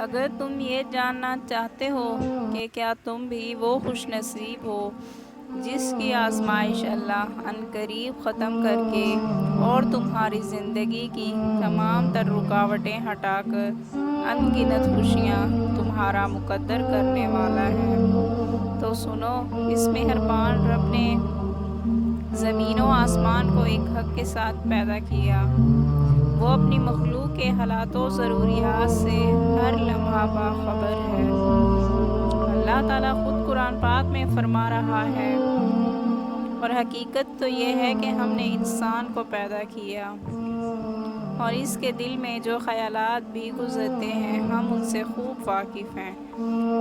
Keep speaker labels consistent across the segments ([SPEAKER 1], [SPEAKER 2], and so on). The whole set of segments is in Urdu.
[SPEAKER 1] اگر تم یہ جاننا چاہتے ہو کہ کیا تم بھی وہ خوش نصیب ہو جس کی آزمائش اللہ عنقریب ختم کر کے اور تمہاری زندگی کی تمام تر رکاوٹیں ہٹا کر ان گنت خوشیاں تمہارا مقدر کرنے والا ہے، تو سنو، اس مہربان رب نے زمین و آسمان کو ایک حق کے ساتھ پیدا کیا۔ وہ اپنی مخلوق کے حالات و ضروریات سے ہر لمحہ باخبر ہے۔ اللہ تعالیٰ خود قرآن پاک میں فرما رہا ہے، اور حقیقت تو یہ ہے کہ ہم نے انسان کو پیدا کیا اور اس کے دل میں جو خیالات بھی گزرتے ہیں ہم ان سے خوب واقف ہیں،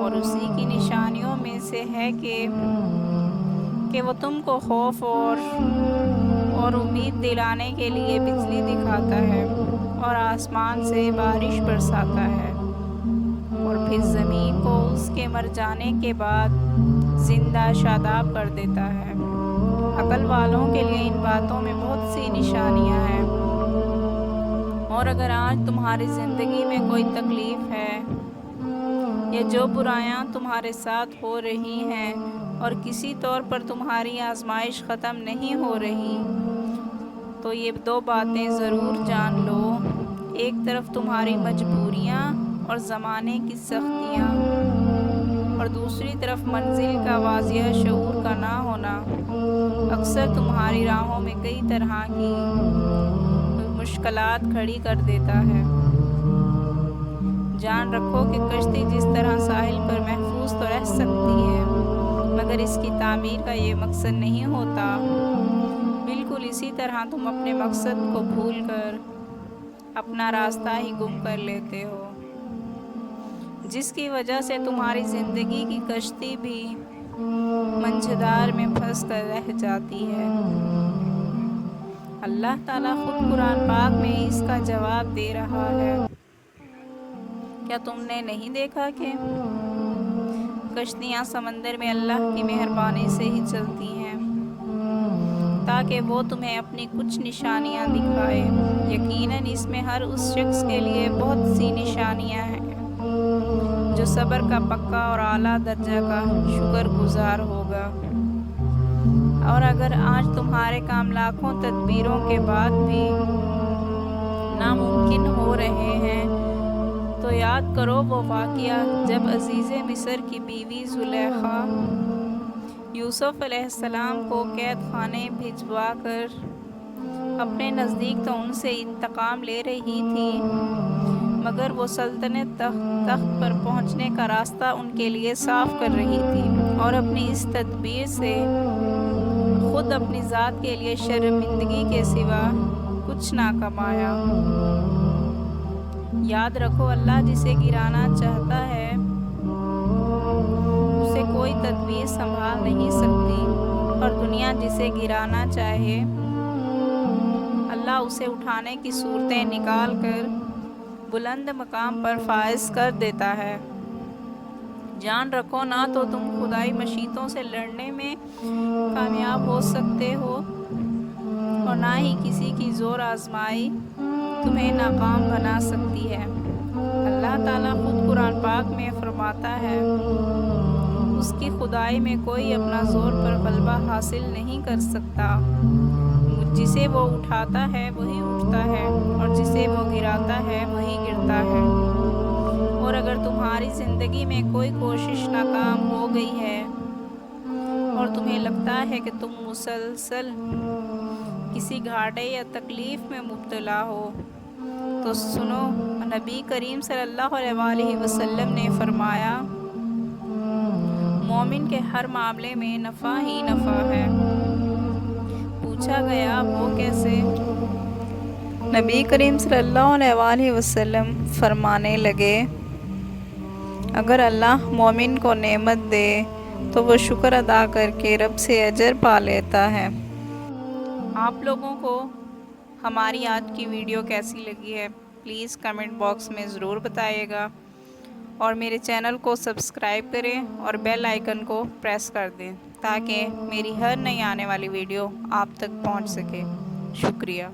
[SPEAKER 1] اور اسی کی نشانیوں میں سے ہے کہ وہ تم کو خوف اور امید دلانے کے لیے بجلی دکھاتا ہے اور آسمان سے بارش برساتا ہے، اور پھر زمین کو اس کے مر جانے کے بعد زندہ شاداب کر دیتا ہے۔ عقل والوں کے لیے ان باتوں میں بہت سی نشانیاں ہیں، اور اگر آج تمہاری زندگی میں کوئی تکلیف ہے یا جو برائیاں تمہارے ساتھ ہو رہی ہیں اور کسی طور پر تمہاری آزمائش ختم نہیں ہو رہی، تو یہ دو باتیں ضرور جان لو۔ ایک طرف تمہاری مجبوریاں اور زمانے کی سختیاں، اور دوسری طرف منزل کا واضح شعور کا نہ ہونا اکثر تمہاری راہوں میں کئی طرح کی مشکلات کھڑی کر دیتا ہے۔ جان رکھو کہ کشتی جس طرح ساحل پر محفوظ تو رہ سکتی ہے، مگر اس کی تعمیر کا یہ مقصد نہیں ہوتا۔ بالکل اسی طرح تم اپنے مقصد کو بھول کر اپنا راستہ ہی گم کر لیتے ہو، جس کی وجہ سے تمہاری زندگی کی کشتی بھی منجھدار میں پھنس کر رہ جاتی ہے۔ اللہ تعالیٰ خود قرآن پاک میں اس کا جواب دے رہا ہے۔ کیا تم نے نہیں دیکھا کہ کشتیاں سمندر میں اللہ کی مہربانی سے ہی چلتی ہیں تاکہ وہ تمہیں اپنی کچھ نشانیاں دکھائے؟ یقیناً اس میں ہر اس شخص کے لیے بہت سی نشانیاں ہیں جو صبر کا پکا اور اعلیٰ درجہ کا شکر گزار ہوگا۔ اور اگر آج تمہارے کام لاکھوں تدبیروں کے بعد بھی ناممکن ہو رہے ہیں، تو یاد کرو وہ واقعہ جب عزیز مصر کی بیوی زلیخا یوسف علیہ السلام کو قید خانے بھجوا کر اپنے نزدیک تو ان سے انتقام لے رہی تھی، مگر وہ سلطنت تخت پر پہنچنے کا راستہ ان کے لیے صاف کر رہی تھی، اور اپنی اس تدبیر سے خود اپنی ذات کے لیے شرمندگی کے سوا کچھ نہ کمایا۔ یاد رکھو، اللہ جسے گرانا چاہتا ہے اسے کوئی تدبیر سنبھال نہیں سکتی، اور دنیا جسے گرانا چاہے اللہ اسے اٹھانے کی صورتیں نکال کر بلند مقام پر فائز کر دیتا ہے۔ جان رکھو، نہ تو تم خدائی مشیتوں سے لڑنے میں کامیاب ہو سکتے ہو، اور نہ ہی کسی کی زور آزمائی تمہیں ناکام بنا سکتی ہے۔ اللہ تعالیٰ خود قرآن پاک میں فرماتا ہے، اس کی خدائی میں کوئی اپنا زور پر غلبہ حاصل نہیں کر سکتا۔ جسے وہ اٹھاتا ہے وہی اٹھتا ہے، اور جسے وہ گراتا ہے وہی گرتا ہے۔ اور اگر تمہاری زندگی میں کوئی کوشش ناکام ہو گئی ہے اور تمہیں لگتا ہے کہ تم مسلسل کسی گھاٹے یا تکلیف میں مبتلا ہو، تو سنو، نبی کریم صلی اللہ علیہ وآلہ وسلم نے فرمایا، مومن کے ہر معاملے میں نفع ہی نفع ہے۔ پوچھا گیا، وہ کیسے؟ نبی کریم صلی اللہ علیہ وآلہ وسلم فرمانے لگے، اگر اللہ مومن کو نعمت دے تو وہ شکر ادا کر کے رب سے اجر پا لیتا ہے۔ آپ لوگوں کو ہماری آج کی ویڈیو کیسی لگی ہے پلیز کمنٹ باکس میں ضرور بتائیے گا، اور میرے چینل کو سبسکرائب کریں اور بیل آئیکن کو پریس کر دیں تاکہ میری ہر نئی آنے والی ویڈیو آپ تک پہنچ سکے۔ شکریہ۔